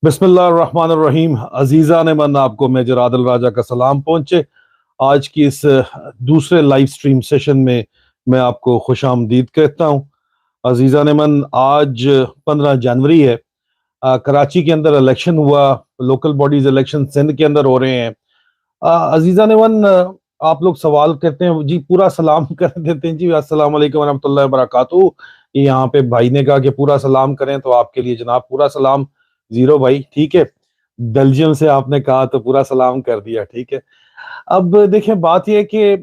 بسم اللہ الرحمن الرحیم. عزیزان من، آپ کو میجر عادل راجہ کا سلام پہنچے. آج کی اس دوسرے لائیو سٹریم سیشن میں آپ کو خوش آمدید کہتا ہوں. عزیزان من، آج 15 جنوری ہے. کراچی کے اندر الیکشن ہوا، لوکل باڈیز الیکشن سندھ کے اندر ہو رہے ہیں. عزیزان من، آپ لوگ سوال کرتے ہیں جی، پورا سلام کر دیتے ہیں جی، السلام علیکم ورحمۃ اللہ وبرکاتہ. یہاں پہ بھائی نے کہا کہ پورا سلام کریں، تو آپ کے لیے جناب پورا سلام. زیرو بھائی ٹھیک ہے، بیلجیم سے آپ نے کہا تو پورا سلام کر دیا، ٹھیک ہے. اب دیکھیں، بات یہ ہے کہ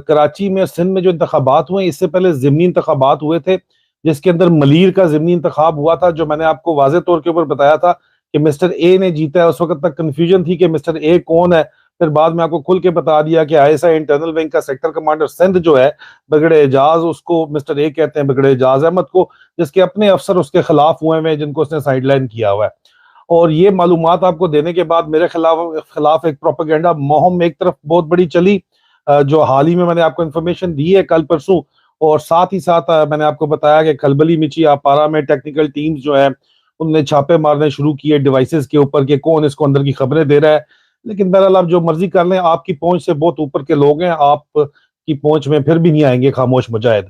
کراچی میں سندھ میں جو انتخابات ہوئے، اس سے پہلے ضمنی انتخابات ہوئے تھے، جس کے اندر ملیر کا ضمنی انتخاب ہوا تھا، جو میں نے آپ کو واضح طور کے اوپر بتایا تھا کہ مسٹر اے نے جیتا ہے. اس وقت تک کنفیوژن تھی کہ مسٹر اے کون ہے. پھر بعد میں آپ کو کھل کے بتا دیا کہ I S I internal wing کا سیکٹر کمانڈر سندھ جو ہے بگڑے اعجاز، اس کو مسٹر اے کہتے ہیں، بگڑے اعجاز احمد کو، جس کے اپنے افسر اس کے خلاف ہوئے ہیں، جن کو اس نے سائیڈ لائن کیا ہوا ہے. اور یہ معلومات آپ کو دینے کے بعد میرے خلاف ایک پروپیگنڈا مہم ایک طرف بہت بڑی چلی، جو حال ہی میں نے آپ کو انفارمیشن دی ہے کل پرسوں. اور ساتھ ہی ساتھ میں نے آپ کو بتایا کہ کھلبلی مچی آپارا میں ٹیکنیکل ٹیمز جو ہیں ان نے چھاپے مارنے شروع کیے ڈیوائسز کے اوپر کہ کون اس کو اندر کی خبریں دے رہا ہے. لیکن بہرحال آپ جو مرضی کر لیں، آپ کی پہنچ سے بہت اوپر کے لوگ ہیں، آپ کی پہنچ میں پھر بھی نہیں آئیں گے خاموش مجاہد.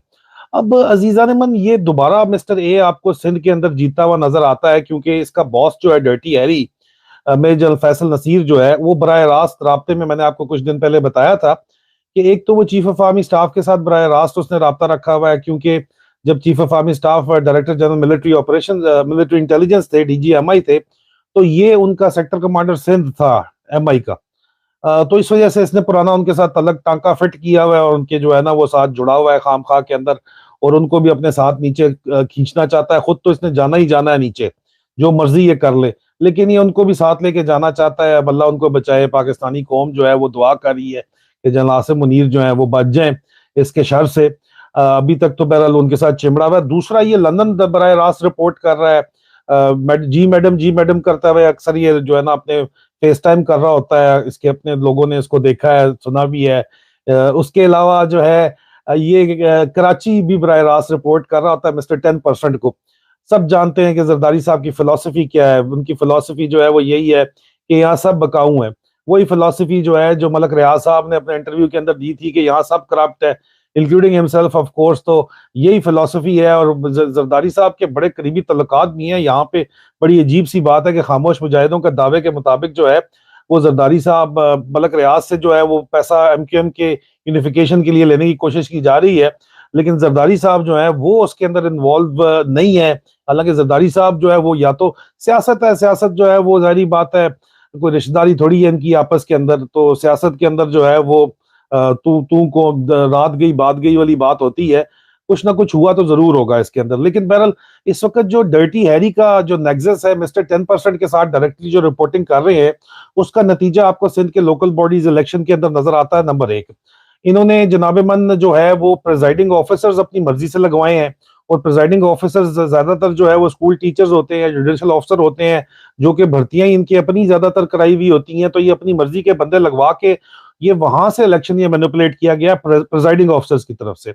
اب عزیزان من، یہ دوبارہ مسٹر اے آپ کو سندھ کے اندر جیتا ہوا نظر آتا ہے، کیونکہ اس کا باس جو ہے Dirty Harry major Faisal Naseer جو ہے، وہ براہ راست رابطے میں نے آپ کو کچھ دن پہلے بتایا تھا کہ ایک تو وہ چیف آف آرمی سٹاف کے ساتھ براہ راست اس نے رابطہ رکھا ہوا ہے، کیونکہ جب chief of army staff director general military operation military intelligence تھے، ڈی جی ایم آئی تھے، تو یہ ان کا سیکٹر کمانڈر سندھ تھا ایم آئی کا. تو اس وجہ سے اس نے پرانا ان کے ساتھ تعلق ٹانکا فٹ کیا ہوا ہے، اور ان کے جو ہے نا وہ ساتھ جڑا ہوا ہے خام خواہ کے اندر، اور ان کو بھی اپنے ساتھ نیچے کھینچنا چاہتا ہے. خود تو اس نے جانا ہی جانا ہے نیچے، جو مرضی یہ کر لے، لیکن یہ ان کو بھی ساتھ لے کے جانا چاہتا ہے. اب اللہ ان کو بچائے. پاکستانی قوم جو ہے وہ دعا کر رہی ہے کہ جنرل عاصم منیر جو ہیں وہ بچ جائیں اس کے شر سے. ابھی تک تو بہرحال ان کے ساتھ چمڑا ہوا ہے. دوسرا، یہ لندن براہ راست رپورٹ کر رہا ہے، جی میڈم کرتا ہے اکثر. یہ جو ہے نا اپنے فیس ٹائم کر رہا ہوتا ہے، اس کے اپنے لوگوں نے اس کو دیکھا ہے، سنا بھی ہے. اس کے علاوہ جو ہے یہ کراچی بھی براہ راست رپورٹ کر رہا ہوتا ہے مسٹر 10% کو. سب جانتے ہیں کہ زرداری صاحب کی فلسفی کیا ہے. ان کی فلسفی جو ہے وہ یہی ہے کہ یہاں سب بکاؤں ہیں. وہی فلسفی جو ہے جو ملک ریاض صاحب نے اپنے انٹرویو کے اندر دی تھی کہ یہاں سب کرپٹ ہے، انکلوڈنگ ہمسیلف آف کورس. تو یہی فلسفی ہے، اور زرداری صاحب کے بڑے قریبی تعلقات بھی ہیں یہاں پہ. بڑی عجیب سی بات ہے کہ خاموش مجاہدوں کے دعوے کے مطابق جو ہے وہ زرداری صاحب ملک ریاض سے جو ہے وہ پیسہ ایم کیو ایم کے یونیفیکیشن کے لیے لینے کی کوشش کی جا رہی ہے، لیکن زرداری صاحب جو ہے وہ اس کے اندر انوالو نہیں ہے. حالانکہ زرداری صاحب جو ہے وہ یا تو سیاست ہے، سیاست جو ہے وہ ظاہری بات ہے کوئی رشتہ داری تھوڑی ہے ان کی آپس کے اندر. تو سیاست کے اندر جو ہے وہ تو کو رات گئی بات گئی والی بات ہوتی ہے. کچھ نہ کچھ ہوا تو ضرور ہوگا اس کے اندر. لیکن بہرحال اس وقت جو ڈرٹی ہیری کا جو نیکسس ہے مسٹر 10% کے ساتھ ڈائریکٹلی جو رپورٹنگ کر رہے ہیں، اس کا نتیجہ آپ کو سندھ کے لوکل باڈیز الیکشن کے اندر نظر آتا ہے. نمبر 1، انہوں نے جناب من جو ہے وہ پریزائڈنگ آفیسرز اپنی مرضی سے لگوائے ہیں. اور پریزائڈنگ آفیسرز زیادہ تر جو ہے وہ اسکول ٹیچرز ہوتے ہیں، جوڈیشل آفیسر ہوتے ہیں، جو کہ بھرتیاں ان کی اپنی زیادہ تر کرائی ہوئی ہوتی ہیں. تو یہ اپنی مرضی کے بندے لگوا کے یہ وہاں سے الیکشن یہ مینیپولیٹ کیا گیا پریزائڈنگ آفیسرز کی طرف سے.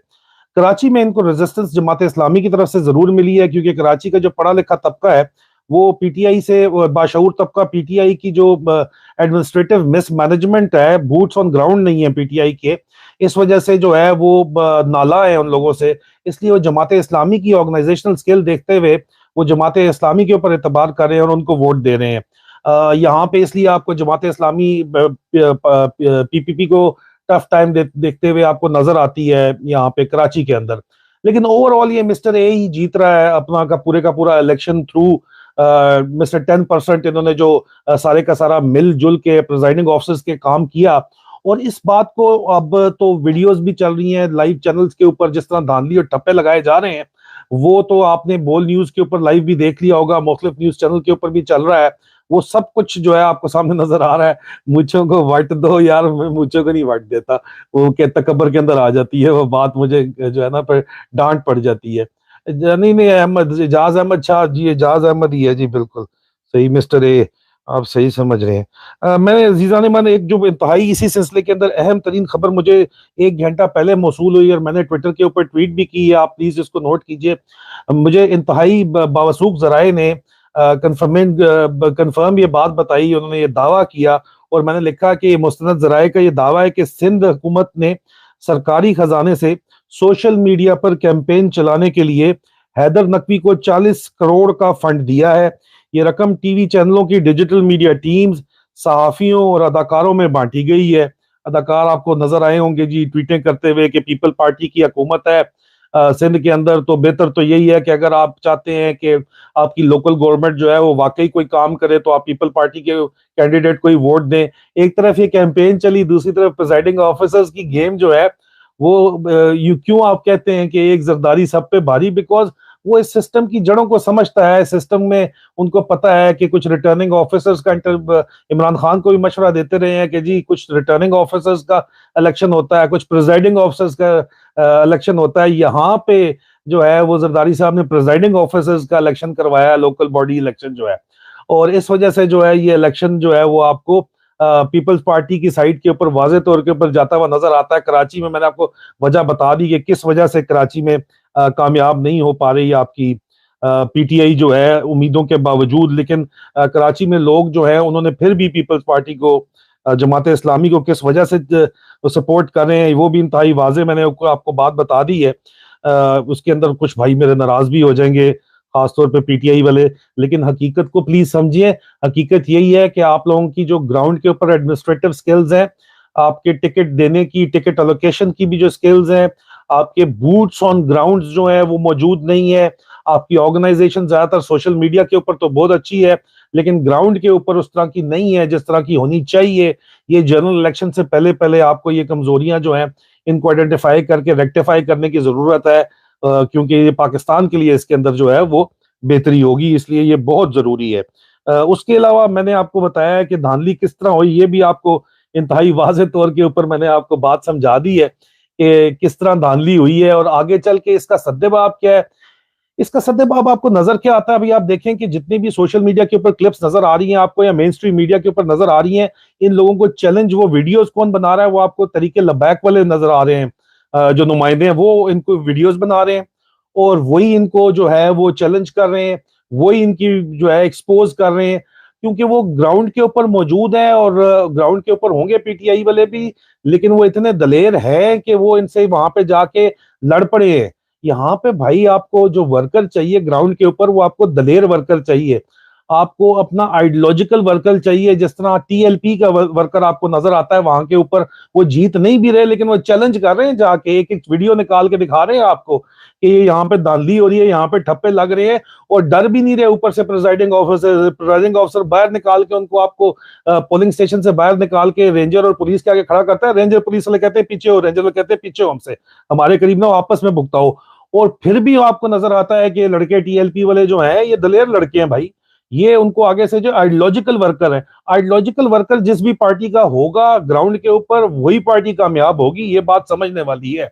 کراچی میں ان کو ریزسٹنس جماعت اسلامی کی طرف سے ضرور ملی ہے، کیونکہ کراچی کا جو پڑھا لکھا طبقہ ہے وہ پی ٹی آئی سے باشعور طبقہ، پی ٹی آئی کی جو ایڈمنسٹریٹو مس مینجمنٹ ہے، بوٹس آن گراؤنڈ نہیں ہے پی ٹی آئی کے، اس وجہ سے جو ہے وہ نالا ہے ان لوگوں سے. اس لیے وہ جماعت اسلامی کی آرگنائزیشنل سکل دیکھتے ہوئے وہ جماعت اسلامی کے اوپر اعتبار کر رہے ہیں اور ان کو ووٹ دے رہے ہیں. یہاں پہ اس لیے آپ کو جماعت اسلامی پی پی پی کو ٹف ٹائم دیکھتے ہوئے آپ کو نظر آتی ہے یہاں پہ کراچی کے اندر. لیکن اوور آل یہ مسٹر اے ہی جیت رہا ہے اپنا کا پورا الیکشن تھرو مسٹر 10%. انہوں نے جو سارے کا سارا مل جل کے پریزائڈنگ آفیسرز کے کام کیا. اور اس بات کو اب تو ویڈیوز بھی چل رہی ہیں لائیو چینلز کے اوپر، جس طرح دھاندلی اور ٹپے لگائے جا رہے ہیں وہ تو آپ نے بول نیوز کے اوپر لائیو بھی دیکھ لیا ہوگا، مختلف نیوز چینل کے اوپر بھی چل رہا ہے. وہ سب کچھ جو ہے آپ کو سامنے نظر آ رہا ہے. مجھوں کو وٹ دو یار، میں مجھوں کو نہیں وٹ دیتا، وہ کہ تکبر کے اندر آ جاتی ہے وہ بات، مجھے جو ہے نا پھر ڈانٹ پڑ جاتی ہے. نہیں احمد، اعجاز احمد شاہ جی، اعجاز احمد ہی ہے جی، بالکل صحیح مسٹر اے، آپ صحیح سمجھ رہے ہیں. میں نے عزیزان من ایک جو انتہائی اسی سلسلے کے اندر اہم ترین خبر مجھے 1 گھنٹہ پہلے موصول ہوئی، اور میں نے ٹویٹر کے اوپر ٹویٹ بھی کی ہے، آپ پلیز اس کو نوٹ کیجئے. مجھے انتہائی باوثوق ذرائع نے کنفرم یہ بات بتائی، انہوں نے یہ دعویٰ کیا، اور میں نے لکھا کہ یہ مستند ذرائع کا یہ دعویٰ ہے کہ سندھ حکومت نے سرکاری خزانے سے سوشل میڈیا پر کیمپین چلانے کے لیے حیدر نقوی کو 40 کروڑ کا فنڈ دیا ہے۔ یہ رقم ٹی وی چینلوں کی ڈیجیٹل میڈیا ٹیمز، صحافیوں اور اداکاروں میں بانٹی گئی ہے۔ اداکار آپ کو نظر آئے ہوں گے جی ٹویٹیں کرتے ہوئے کہ پیپل پارٹی کی حکومت ہے سندھ کے اندر، تو بہتر تو یہی ہے کہ اگر آپ چاہتے ہیں کہ آپ کی لوکل گورنمنٹ جو ہے وہ واقعی کوئی کام کرے تو آپ پیپل پارٹی کے کینڈیڈیٹ کو ہی ووٹ دیں۔ ایک طرف یہ کیمپین چلی، دوسری طرف پریزائڈنگ آفیسرز کی گیم جو ہے وہ کیوں آپ کہتے ہیں کہ ایک زرداری سب پہ بھاری؟ بیکاز وہ اس سسٹم کی جڑوں کو سمجھتا ہے، سسٹم میں ان کو پتا ہے کہ کچھ ریٹرننگ آفیسرز کا عمران خان کو بھی مشورہ دیتے رہے ہیں کہ جی کچھ ریٹرننگ آفیسرز کا الیکشن ہوتا ہے، کچھ پریزائڈنگ آفیسرز کا الیکشن ہوتا ہے۔ یہاں پہ جو ہے وہ زرداری صاحب نے پریزائڈنگ آفیسرز کا الیکشن کروایا، لوکل باڈی الیکشن جو ہے، اور اس وجہ سے جو ہے یہ الیکشن جو ہے وہ آپ کو پیپلز پارٹی کی سائٹ کے اوپر واضح طور کے اوپر جاتا ہوا نظر آتا ہے۔ کراچی میں میں نے آپ کو وجہ بتا دی کہ کس وجہ سے کراچی میں کامیاب نہیں ہو پا رہی آپ کی پی ٹی آئی جو ہے امیدوں کے باوجود، لیکن کراچی میں لوگ جو ہے انہوں نے پھر بھی پیپلز پارٹی کو، جماعت اسلامی کو کس وجہ سے سپورٹ کر رہے ہیں وہ بھی انتہائی واضح میں نے آپ کو بات بتا دی ہے۔ اس کے اندر کچھ بھائی میرے ناراض بھی ہو جائیں گے، خاص طور پہ پی ٹی آئی والے، لیکن حقیقت کو پلیز سمجھیے۔ حقیقت یہی ہے کہ آپ لوگوں کی جو گراؤنڈ کے اوپر ایڈمنسٹریٹو سکلز ہیں، آپ کے ٹکٹ دینے کی، ٹکٹ الوکیشن کی بھی جو سکلز ہیں، آپ کے بوٹس آن گراؤنڈ جو ہیں وہ موجود نہیں ہے۔ آپ کی آرگنائزیشن زیادہ تر سوشل میڈیا کے اوپر تو بہت اچھی ہے، لیکن گراؤنڈ کے اوپر اس طرح کی نہیں ہے جس طرح کی ہونی چاہیے۔ یہ جنرل الیکشن سے پہلے پہلے آپ کو یہ کمزوریاں جو ہیں ان کو آئیڈینٹیفائی کر کے ریکٹیفائی کرنے کی ضرورت ہے، کیونکہ یہ پاکستان کے لیے اس کے اندر جو ہے وہ بہتری ہوگی، اس لیے یہ بہت ضروری ہے۔ اس کے علاوہ میں نے آپ کو بتایا ہے کہ دھاندلی کس طرح ہوئی، یہ بھی آپ کو انتہائی واضح طور کے اوپر میں نے آپ کو بات سمجھا دی ہے کہ کس طرح دھاندلی ہوئی ہے، اور آگے چل کے اس کا سدباب کیا ہے۔ اس کا سدباب آپ کو نظر کیا آتا ہے؟ ابھی آپ دیکھیں کہ جتنی بھی سوشل میڈیا کے اوپر کلپس نظر آ رہی ہیں آپ کو، یا مین سٹریم میڈیا کے اوپر نظر آ رہی ہیں، ان لوگوں کو چیلنج، وہ ویڈیوز کون بنا رہا ہے؟ وہ آپ کو طریقے لبیک والے نظر آ رہے ہیں، جو نمائندے ہیں وہ ان کو ویڈیوز بنا رہے ہیں، اور وہی ان کو جو ہے وہ چیلنج کر رہے ہیں، وہی ان کی جو ہے ایکسپوز کر رہے ہیں، کیونکہ وہ گراؤنڈ کے اوپر موجود ہیں، اور گراؤنڈ کے اوپر ہوں گے پی ٹی آئی والے بھی، لیکن وہ اتنے دلیر ہیں کہ وہ ان سے وہاں پہ جا کے لڑ پڑے ہیں۔ یہاں پہ بھائی آپ کو جو ورکر چاہیے گراؤنڈ کے اوپر، وہ آپ کو دلیر ورکر چاہیے، آپ کو اپنا آئیڈیولوجیکل ورکر چاہیے۔ جس طرح ٹی ایل پی کا ورکر آپ کو نظر آتا ہے وہاں کے اوپر، وہ جیت نہیں بھی رہے لیکن وہ چیلنج کر رہے ہیں، جا کے ایک ایک ویڈیو نکال کے دکھا رہے ہیں آپ کو کہ یہاں پہ دھاندلی ہو رہی ہے، یہاں پہ ٹھپے لگ رہے ہیں، اور ڈر بھی نہیں رہے۔ اوپر سے پریزائڈنگ آفیسر باہر نکال کے ان کو، آپ کو پولنگ اسٹیشن سے باہر نکال کے رینجر اور پولیس کے آگے کھڑا کرتا ہے، رینجر پولیس والے کہتے ہیں پیچھے ہو، رینجر والے کہتے ہیں پیچھے ہو، ہم سے ہمارے قریب نہ آپس میں بھگتا ہو۔ اور پھر بھی آپ کو نظر آتا ہے کہ لڑکے ٹی ایل پی والے جو ہیں یہ دلیر لڑکے ہیں بھائی، یہ ان کو آگے سے جو آئیڈیولوجیکل ورکر ہے، آئیڈیولوجیکل ورکر جس بھی پارٹی کا ہوگا گراؤنڈ کے اوپر وہی پارٹی کامیاب ہوگی، یہ بات سمجھنے والی ہے۔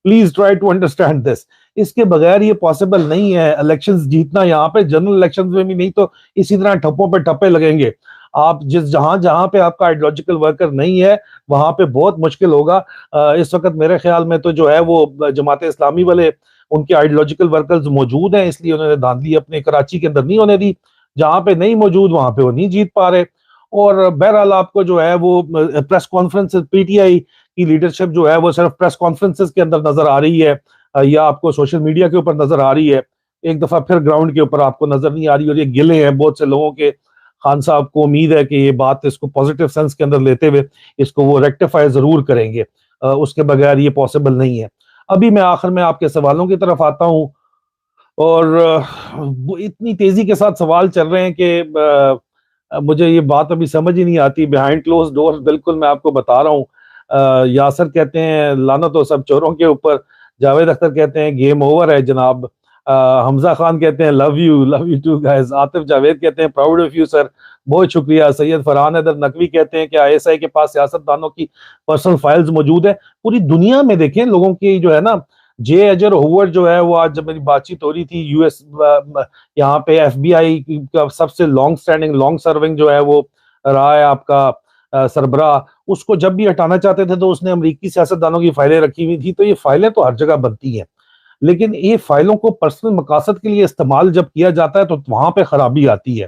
Please try to understand this. اس کے بغیر یہ پاسبل نہیں ہے الیکشنز جیتنا، یہاں پہ جنرل الیکشنز میں بھی نہیں تو اسی طرح ٹھپوں پہ ٹھپے لگیں گے۔ آپ جہاں پہ آپ کا آئیڈیولوجیکل ورکر نہیں ہے وہاں پہ بہت مشکل ہوگا۔ اس وقت میرے خیال میں تو جو ہے وہ جماعت اسلامی والے، ان کے آئیڈیولوجیکل ورکرز موجود ہیں، اس لیے انہوں نے دھاندلی اپنے کراچی کے اندر نہیں ہونے دی۔ جہاں پہ نہیں موجود وہاں پہ وہ نہیں جیت پا رہے۔ اور بہرحال آپ کو جو ہے وہ press conference, P T I کی لیڈرشپ جو ہے وہ صرف پریس کانفرنسز کے اندر نظر آ رہی ہے، یا آپ کو سوشل میڈیا کے اوپر نظر آ رہی ہے، ایک دفعہ پھر گراؤنڈ کے اوپر آپ کو نظر نہیں آ رہی، اور یہ گلے ہیں بہت سے لوگوں کے۔ خان صاحب کو امید ہے کہ یہ بات اس کو پازیٹیو سینس کے اندر لیتے ہوئے اس کو وہ ریکٹیفائی ضرور کریں گے، اس کے بغیر یہ پاسبل نہیں ہے۔ ابھی میں آخر میں آپ کے سوالوں کی طرف آتا ہوں، اور اتنی تیزی کے ساتھ سوال چل رہے ہیں کہ مجھے یہ بات ابھی سمجھ ہی نہیں آتی۔ بیہائنڈ کلوز ڈور بالکل میں آپ کو بتا رہا ہوں۔ یاسر کہتے ہیں لعنت ہو سب چوروں کے اوپر، جاوید اختر کہتے ہیں گیم اوور ہے جناب، حمزہ خان کہتے ہیں love you too guys, Atif Javed کہتے ہیں پراؤڈ آف یو سر، بہت شکریہ۔ سید فرحان حیدر نقوی کہتے ہیں کہ آئی ایس آئی کے پاس سیاست دانوں کی پرسنل فائلز موجود ہے۔ پوری دنیا میں دیکھیں لوگوں کی جو ہے نا، جے ایجر ہوور جو ہے وہ، آج جب میری بات چیت ہو رہی تھی، یو ایس یہاں پہ ایف بی آئی کا سب سے لانگ سرونگ جو ہے وہ رہا ہے آپ کا سربراہ، اس کو جب بھی ہٹانا چاہتے تھے تو اس نے امریکی سیاست دانوں کی فائلیں رکھی ہوئی تھی۔ تو یہ فائلیں تو ہر جگہ بنتی ہیں، لیکن یہ فائلوں کو پرسنل مقاصد کے لیے استعمال جب کیا جاتا ہے تو وہاں پہ خرابی آتی ہے.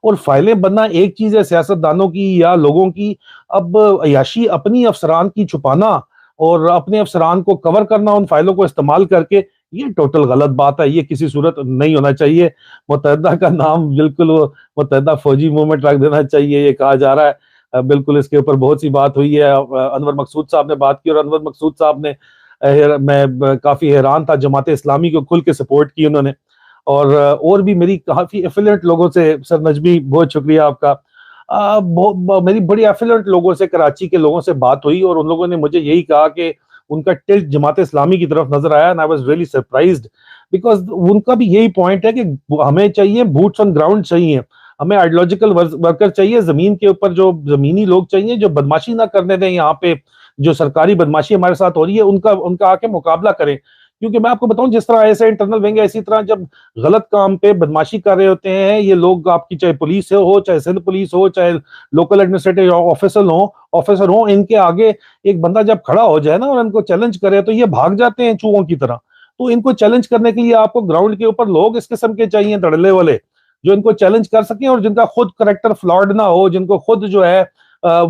اور فائلیں بننا ایک چیز ہے سیاست دانوں کی یا لوگوں کی، اب عیاشی اپنی افسران کی چھپانا اور اپنے افسران کو کور کرنا ان فائلوں کو استعمال کر کے، یہ ٹوٹل غلط بات ہے. یہ کسی صورت نہیں ہونا چاہیے. متحدہ کا نام بالکل وہ متحدہ فوجی موومنٹ رکھ دینا چاہیے، یہ کہا جا رہا ہے. بالکل اس کے اوپر بہت سی بات ہوئی ہے. انور مقصود صاحب نے بات کی، اور انور مقصود صاحب نے میں کافی حیران تھا، جماعت اسلامی کو کھل کے سپورٹ کی انہوں نے. اور بھی میری کافی ایفیلینٹ لوگوں سے، سر نجمی بہت شکریہ آپ کا، میری بڑی ایفیلینٹ لوگوں سے، کراچی کے لوگوں سے بات ہوئی، اور ان لوگوں نے مجھے یہی کہا کہ ان کا ٹلٹ جماعت اسلامی کی طرف نظر آیا. and I was really surprised because ان کا بھی یہی پوائنٹ ہے کہ ہمیں چاہیے بوٹس آن گراؤنڈ چاہیے، ہمیں آئیڈیولوجیکل ورکر چاہیے، زمین کے اوپر جو زمینی لوگ چاہیے جو بدماشی نہ کرنے دیں. یہاں پہ جو سرکاری بدماشی ہمارے ساتھ ہو رہی ہے ان کا آ کے مقابلہ کریں. کیونکہ میں آپ کو بتاؤں، جس طرح ایسے انٹرنل ونگ ہے، اسی طرح جب غلط کام پہ بدماشی کر رہے ہوتے ہیں یہ لوگ، آپ کی چاہے پولیس ہو، چاہے سندھ پولیس ہو، چاہے لوکل ایڈمنسٹریٹو آفیسر ہوں، ان کے آگے ایک بندہ جب کھڑا ہو جائے نا اور ان کو چیلنج کرے تو یہ بھاگ جاتے ہیں چوہوں کی طرح. تو ان کو چیلنج کرنے کے لیے آپ کو گراؤنڈ کے اوپر لوگ اس قسم کے چاہیے، دھڑلے والے، جو ان کو چیلنج کر سکیں اور جن کا خود کریکٹر فلاڈ نہ ہو، جن کو خود جو ہے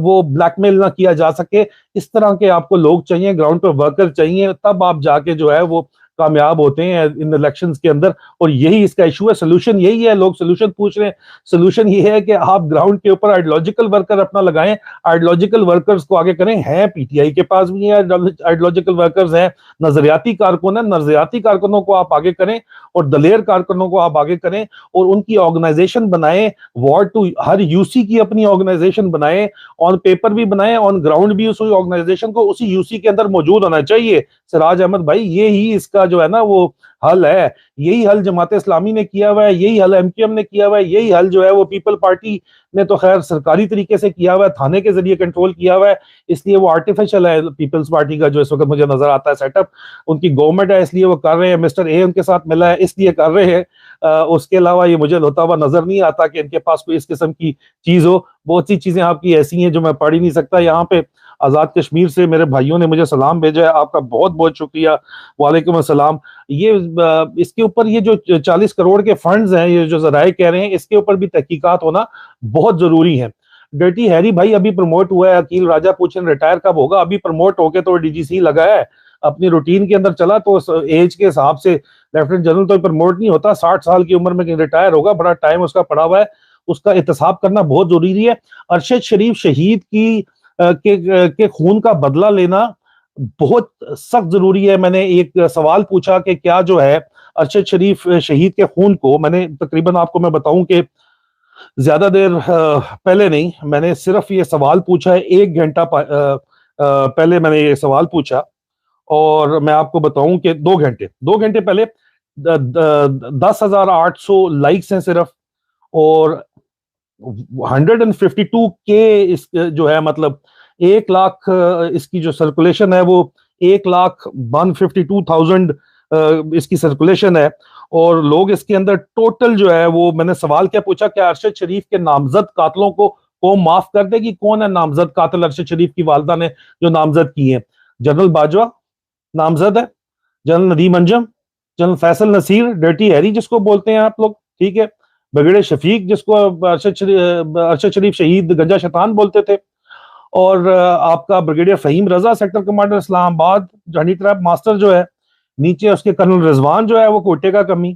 وہ بلیک میل نہ کیا جا سکے. اس طرح کے آپ کو لوگ چاہیے، گراؤنڈ پہ ورکر چاہیے، تب آپ جا کے جو ہے وہ کامیاب ہوتے ہیں ان الیکشنز کے اندر. اور یہی اس کا ایشو ہے. سولوشن یہی ہے، لوگ سولوشن پوچھ رہے ہیں. سولوشن یہ ہے کہ آپ گراؤنڈ کے اوپر آئیڈیولوجیکل ورکر اپنا لگائیں، آئیڈیولوجیکل ورکرز کو آگے کریں. ہیں پی ٹی آئی کے پاس بھی ہیں آئیڈیولوجیکل ورکرز ہیں، نظریاتی کارکن ہیں، نظریاتی کارکنوں کو آپ آگے کریں اور دلیر کارکنوں کو آپ آگے کریں اور ان کی آرگنائزیشن بنائیں. وارڈ ٹو ہر یو سی کی اپنی آرگنائزیشن بنائیں، آن پیپر بھی بنائیں، آن گراؤنڈ بھی اس آرگنائزیشن کو اسی یو سی کے اندر موجود ہونا چاہیے. سراج احمد بھائی، یہی اس کا جو ہے نا وہ حل ہے. یہی حل جماعت اسلامی نے کیا ہوا ہے، یہی حل ایم کیو ایم نے کیا ہوا ہے، یہی حل جو ہے وہ پیپل پارٹی نے تو خیر سرکاری طریقے سے کیا ہوا ہے، تھانے کے ذریعے کنٹرول کیا ہوا ہے. اس لیے وہ آرٹیفیشل ہے پیپلز پارٹی کا جو اس وقت مجھے نظر آتا ہے سیٹ اپ. ان کی گورنمنٹ ہے اس لیے وہ کر رہے ہیں، مسٹر اے ان کے ساتھ ملا ہے اس لیے کر رہے ہیں. اس کے علاوہ یہ مجھے ہوتا ہوا نظر نہیں آتا کہ ان کے پاس کوئی اس قسم کی چیز ہو. بہت سی چیزیں آپ کی ایسی ہیں جو میں پڑھ ہی نہیں سکتا. یہاں پہ آزاد کشمیر سے میرے بھائیوں نے مجھے سلام بھیجا ہے، آپ کا بہت بہت شکریہ. وعلیکم السلام. یہ اس کے اوپر یہ جو 40 کروڑ کے فنڈز ہیں، یہ جو ذرائع کہہ رہے ہیں، اس کے اوپر بھی تحقیقات ہونا بہت ضروری ہے. ڈرٹی ہیری بھائی ابھی پروموٹ ہوا ہے، عقیل راجہ پوچھیں ریٹائر کب ہوگا. ابھی پروموٹ ہو کے تو ڈی جی سی لگا ہے، اپنی روٹین کے اندر چلا تو ایج کے حساب سے لیفٹیننٹ جنرل تو پروموٹ نہیں ہوتا. 60 سال کی عمر میں ریٹائر ہوگا، بڑا ٹائم اس کا پڑا ہوا ہے. اس کا احتساب کرنا بہت ضروری ہے. ارشد شریف شہید کے خون کا بدلہ لینا بہت سخت ضروری ہے. میں نے ایک سوال پوچھا کہ کیا جو ہے ارشد شریف شہید کے خون کو، میں نے تقریباً آپ کو میں بتاؤں کہ زیادہ دیر پہلے نہیں، میں نے صرف یہ سوال پوچھا ہے 1 گھنٹہ پہلے میں نے یہ سوال پوچھا، اور میں آپ کو بتاؤں کہ 2 گھنٹے پہلے 10,800 لائکس ہیں صرف، اور 152 کے اس جو ہے مطلب 1 لاکھ اس کی جو سرکولیشن ہے وہ 1,152,000 اس کی سرکولیشن ہے. اور لوگ اس کے اندر ٹوٹل جو ہے وہ، میں نے سوال کیا پوچھا کہ ارشد شریف کے نامزد قاتلوں کو قوم معاف کر دے گی؟ کون ہے نامزد قاتل ارشد شریف کی والدہ نے جو نامزد کی ہیں؟ جنرل باجوہ نامزد ہے، general Nadeem Anjum, general Faisal Naseer, dirty Harry جس کو بولتے ہیں آپ لوگ، ٹھیک ہے، بگڑے شفیق جس کو ارشد شریف شہید گنجا شیطان بولتے تھے، اور آپ کا بریگیڈیئر فہیم رضا سیکٹر کمانڈر اسلام آباد جانی ٹریپ ماسٹر جو ہے، نیچے اس کے کرنل رضوان جو ہے وہ کوٹے کا کمی،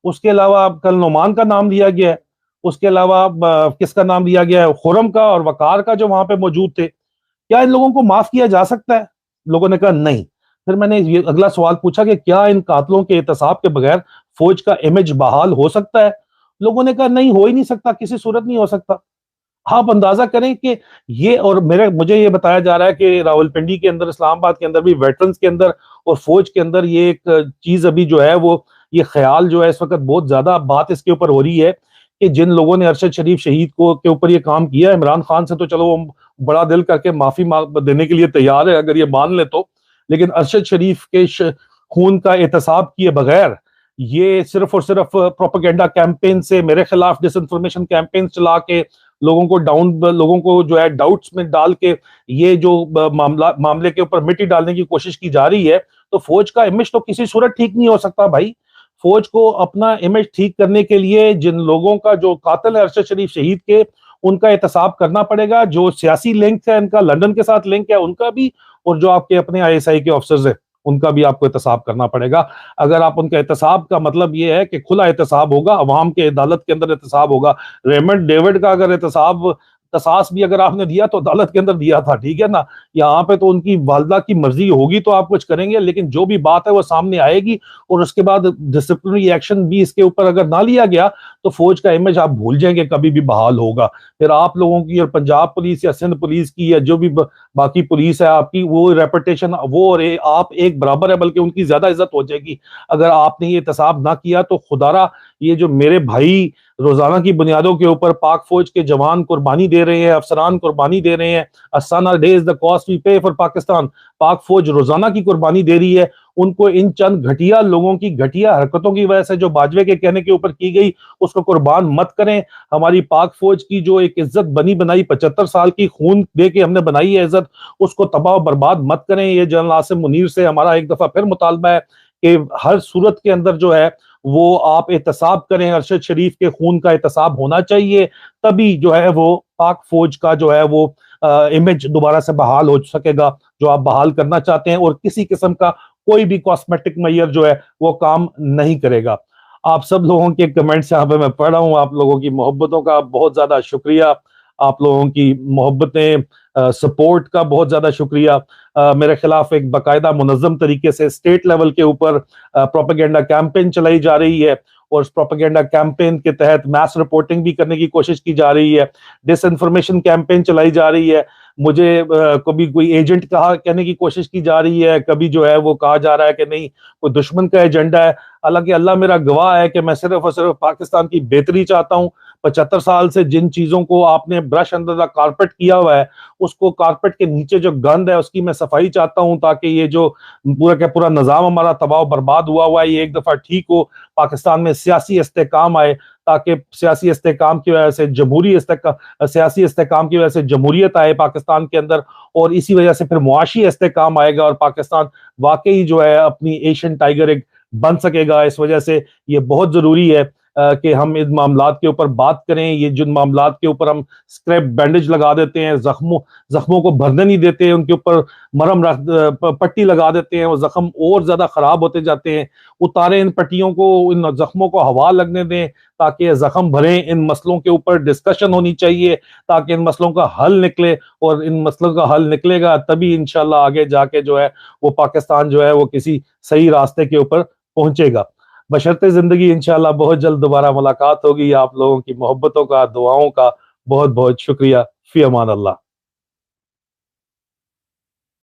اس کے علاوہ کرنل نعمان کا نام دیا گیا ہے، اس کے علاوہ کس کا نام دیا گیا ہے؟ خرم کا اور وقار کا جو وہاں پہ موجود تھے. کیا ان لوگوں کو معاف کیا جا سکتا ہے؟ لوگوں نے کہا نہیں. پھر میں نے یہ اگلا سوال پوچھا کہ کیا ان قاتلوں کے احتساب کے بغیر فوج کا امیج بحال ہو سکتا ہے؟ لوگوں نے کہا نہیں، ہو ہی نہیں سکتا، کسی صورت نہیں ہو سکتا. آپ اندازہ کریں کہ یہ، اور مجھے یہ بتایا جا رہا ہے کہ راولپنڈی کے اندر، اسلام آباد کے اندر بھی، ویٹرنز کے اندر اور فوج کے اندر یہ ایک چیز ابھی جو ہے وہ، یہ خیال جو ہے اس وقت بہت زیادہ بات اس کے اوپر ہو رہی ہے کہ جن لوگوں نے ارشد شریف شہید کے اوپر یہ کام کیا، عمران خان سے تو چلو وہ بڑا دل کر کے معافی دینے کے لیے تیار ہے اگر یہ مان لے تو، لیکن ارشد شریف کے خون کا احتساب کیے بغیر یہ صرف اور صرف پروپیگنڈا کیمپین سے میرے خلاف ڈس انفارمیشن کیمپین چلا کے لوگوں کو جو ہے ڈاؤٹس میں ڈال کے یہ جو معاملے کے اوپر مٹی ڈالنے کی کوشش کی جا رہی ہے، تو فوج کا امیج تو کسی صورت ٹھیک نہیں ہو سکتا بھائی. فوج کو اپنا امیج ٹھیک کرنے کے لیے جن لوگوں کا جو قاتل ہے ارشد شریف شہید کے، ان کا احتساب کرنا پڑے گا. جو سیاسی لنک ہے ان کا، لندن کے ساتھ لنک ہے ان کا بھی، اور جو آپ کے اپنے آئی ایس آئی کے آفیسرز ہیں ان کا بھی آپ کو احتساب کرنا پڑے گا. اگر آپ ان کا احتساب کا مطلب یہ ہے کہ کھلا احتساب ہوگا، عوام کے عدالت کے اندر احتساب ہوگا. ریمنڈ ڈیوڈ کا اگر احتساب قصاص بھی اگر آپ نے دیا تو عدالت کے اندر دیا تھا، ٹھیک ہے نا. یہاں پہ تو ان کی والدہ کی مرضی ہوگی تو آپ کچھ کریں گے، لیکن جو بھی بات ہے وہ سامنے آئے گی، اور اس کے بعد ڈسپلنری ایکشن بھی اس کے اوپر اگر نہ لیا گیا تو فوج کا امیج آپ بھول جائیں گے کبھی بھی بحال ہوگا. پھر آپ لوگوں کی، اور پنجاب پولیس یا سندھ پولیس کی یا جو بھی باقی پولیس ہے آپ کی، وہ ریپوٹیشن وہ اور آپ ایک برابر ہے، بلکہ ان کی زیادہ عزت ہو جائے گی اگر آپ نے یہ احتساب نہ کیا. تو خدارا یہ جو میرے بھائی روزانہ کی بنیادوں کے اوپر پاک فوج کے جوان قربانی دے رہے ہیں، افسران قربانی دے رہے ہیں، اسانا day is the cost we pay for Pakistan, پاک فوج روزانہ کی قربانی دے رہی ہے، ان کو ان چند گھٹیا لوگوں کی گھٹیا حرکتوں کی وجہ سے جو باجوے کے کہنے کے اوپر کی گئی اس کو قربان مت کریں. ہماری پاک فوج کی جو ایک عزت بنی بنائی 75 سال کی خون دے کے ہم نے بنائی ہے عزت، اس کو تباہ و برباد مت کریں. یہ جنرل عاصم منیر سے ہمارا ایک دفعہ پھر مطالبہ ہے کہ ہر صورت کے اندر جو ہے وہ آپ احتساب کریں. ارشد شریف کے خون کا احتساب ہونا چاہیے، تبھی جو ہے وہ پاک فوج کا جو ہے وہ امیج دوبارہ سے بحال ہو سکے گا جو آپ بحال کرنا چاہتے ہیں. اور کسی قسم کا کوئی بھی کاسمیٹک میئر جو ہے وہ کام نہیں کرے گا. آپ سب لوگوں کے کمنٹس یہاں پہ میں پڑھ رہا ہوں، آپ لوگوں کی محبتوں کا بہت زیادہ شکریہ، آپ لوگوں کی محبتیں، سپورٹ کا بہت زیادہ شکریہ. میرے خلاف ایک باقاعدہ منظم طریقے سے اسٹیٹ لیول کے اوپر پروپیگنڈا کیمپین چلائی جا رہی ہے، اور اس پروپیگنڈا کیمپین کے تحت میس رپورٹنگ بھی کرنے کی کوشش کی جا رہی ہے، ڈس انفارمیشن کیمپین چلائی جا رہی ہے. مجھے کبھی کوئی ایجنٹ کہنے کی کوشش کی جا رہی ہے، کبھی جو ہے وہ کہا جا رہا ہے کہ نہیں کوئی دشمن کا ایجنڈا ہے. حالانکہ اللہ میرا گواہ ہے کہ میں صرف اور صرف پاکستان کی بہتری چاہتا ہوں. 75 سال سے جن چیزوں کو آپ نے برش انڈر دا کارپٹ کیا ہوا ہے، اس کو کارپٹ کے نیچے جو گند ہے اس کی میں صفائی چاہتا ہوں، تاکہ یہ جو پورا کا پورا نظام ہمارا تباہ و برباد ہوا ہے یہ ایک دفعہ ٹھیک ہو، پاکستان میں سیاسی استحکام آئے، تاکہ سیاسی استحکام کی وجہ سے سیاسی استحکام کی وجہ سے جمہوریت آئے پاکستان کے اندر، اور اسی وجہ سے پھر معاشی استحکام آئے گا اور پاکستان واقعی جو ہے اپنی ایشین ٹائیگر ایک بن سکے گا. اس وجہ سے یہ بہت ضروری ہے کہ ہم ان معاملات کے اوپر بات کریں. یہ جن معاملات کے اوپر ہم اسکریپ بینڈیج لگا دیتے ہیں، زخموں کو بھرنے نہیں دیتے، ان کے اوپر پٹی لگا دیتے ہیں، وہ زخم اور زیادہ خراب ہوتے جاتے ہیں. اتاریں ان پٹیوں کو، ان زخموں کو ہوا لگنے دیں تاکہ زخم بھریں. ان مسئلوں کے اوپر ڈسکشن ہونی چاہیے تاکہ ان مسئلوں کا حل نکلے، اور ان مسئلوں کا حل نکلے گا تبھی انشاءاللہ آگے جا کے جو ہے وہ پاکستان جو ہے وہ کسی صحیح راستے کے اوپر پہنچے گا. بشرط زندگی انشاءاللہ بہت جلد دوبارہ ملاقات ہوگی. آپ لوگوں کی محبتوں کا، دعاؤں کا بہت بہت شکریہ. فی امان اللہ.